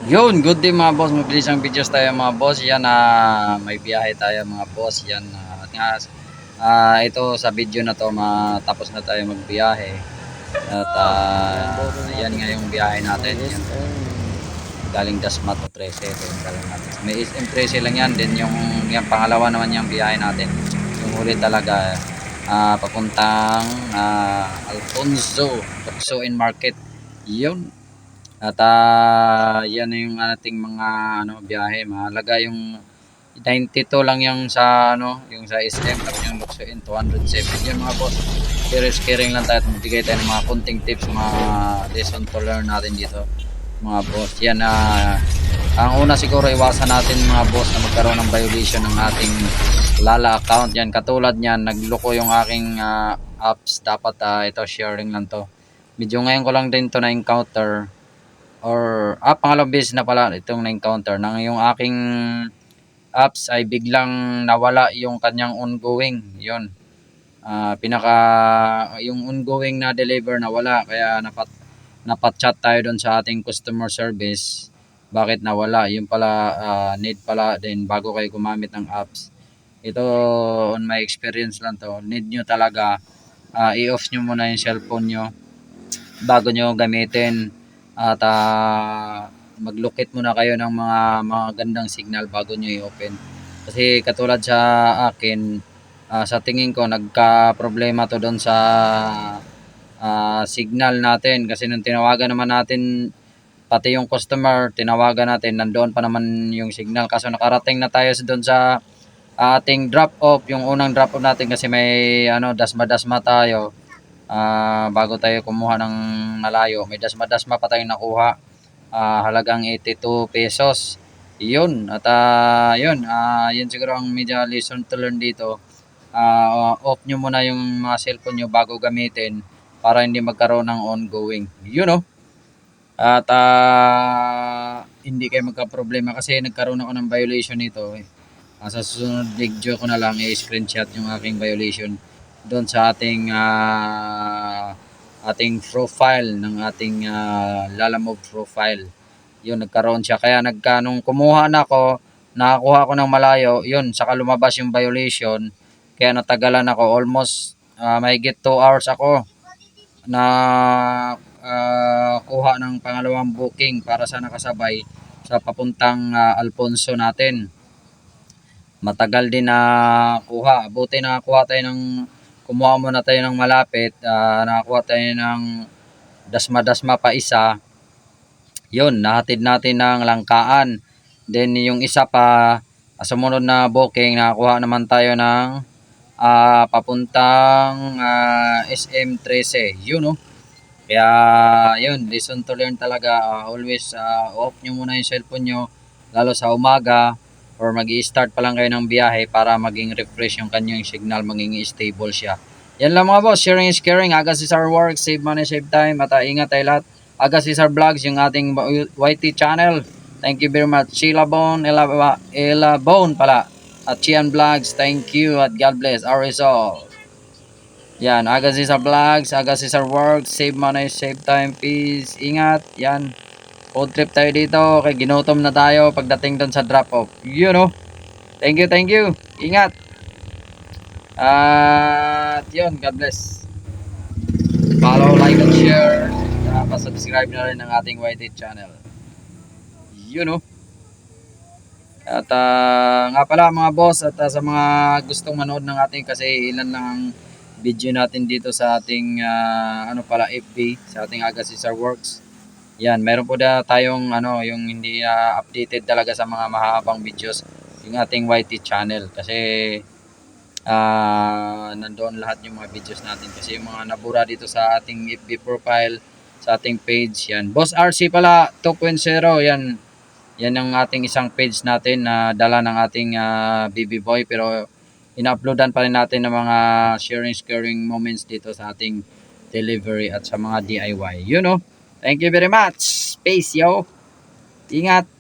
Yun, good day mga boss. Mabilis ang videos tayo mga boss. Yan may biyahe tayo mga boss. Yan at nga ito sa video na to matapos na tayo magbiyahe. At yan nga yung biyahe natin. Yan. Galing Dasma to 13. Ito yung galing natin. May SM 13 lang yan. Then yung pangalawa naman yung biyahe natin. Yung huli talaga papuntang Alfonso in Market. Yun. At yan na yung ating mga biyahe. Mahalaga yung 92 lang yung sa yung sa SM, tapos yung Luxo in 207. Yun mga boss. Serious caring lang tayo at magbigay tayo ng mga kunting tips, mga lesson to learn natin dito mga boss. Yan ang una siguro iwasan natin mga boss na magkaroon ng violation ng ating Lala account. Yan katulad niyan, nagloko yung aking apps. Dapat ito sharing lang to. Medyo ngayon ko lang din to na encounter or pangalawang beses na pala itong na-encounter nang yung aking apps ay biglang nawala yung kanyang ongoing. Yun. Pinaka yung ongoing na deliver nawala, kaya napat-chat tayo doon sa ating customer service. Bakit nawala? Yung pala need pala din bago kayo gumamit ng apps. Ito on my experience lang to. Need nyo talaga i-off nyo muna yung cellphone nyo bago nyo gamitin. At maglukit muna kayo ng mga gandang signal bago nyo i-open. Kasi katulad sa akin, sa tingin ko nagka-problema to doon sa signal natin. Kasi nung tinawagan naman natin, pati yung customer, tinawagan natin, nandoon pa naman yung signal. Kaso nakarating na tayo doon sa ating drop off, yung unang drop off natin kasi may dasma-dasma tayo. Bago tayo kumuha ng malayo, may dasma-dasma pa tayong nakuha, halagang 82 pesos. Yun, at yun siguro ang media lesson to learn dito. Off nyo muna yung mga cellphone nyo bago gamitin para hindi magkaroon ng ongoing, at hindi kayo magka-problema kasi nagkaroon ako ng violation nito. Sa susunod video ko na lang i-screenshot yung aking violation doon sa ating profile ng ating Lalamove profile. Yun, nagkaroon siya. Kaya nung kumuha na ako, nakakuha ko ng malayo, yun, saka lumabas yung violation. Kaya natagalan ako. Almost mahigit 2 hours ako na kuha ng pangalawang booking para sa nakasabay sa papuntang Alfonso natin. Matagal din na kuha. Buti na kuha tayo kumuha muna tayo ng malapit. Nakakuha tayo ng dasma-dasma pa isa. Yun, nahatid natin ng Langkaan. Then yung isa pa, sumunod na booking, nakakuha naman tayo ng papuntang SM13. Yun, Kaya yun, lesson to learn talaga. Always off nyo muna yung cellphone nyo, lalo sa umaga or mag-i-start pa lang kayo ng biyahe para maging refresh yung kanyang signal, maging stable siya. Yan lang mga boss, sharing is caring. Aga Cesar Work, save money, save time. At ingat tayo lahat. Aga Cesar Vlogs, yung ating YT channel. Thank you very much. Sheila Bone, Ella Bone pala. At Chian Vlogs, thank you at God bless. Our result. Yan, Aga Cesar Vlogs, Aga Cesar Work, save money, save time, peace. Ingat, yan. Food trip tayo dito, kay ginutom na tayo pagdating doon sa drop off. Thank you, thank you. Ingat. At yun, God bless. Follow, like, and share. Pa-subscribe na rin ng ating YT channel. At nga pala mga boss, at sa mga gustong manood ng ating, kasi ilan lang ang video natin dito sa ating FB, sa ating Aga Cesar Works. Yan, meron po tayong yung hindi updated talaga sa mga mahabang videos, yung ating YT channel, kasi nandoon lahat yung mga videos natin, kasi yung mga nabura dito sa ating FB profile, sa ating page. Yan, Boss RC pala 2.0. Yan ang ating isang page natin na dala ng ating BB Boy, pero ina-uploadan pa rin natin ng mga sharing moments dito sa ating delivery at sa mga DIY. Thank you very much. Space, yo. Ingat.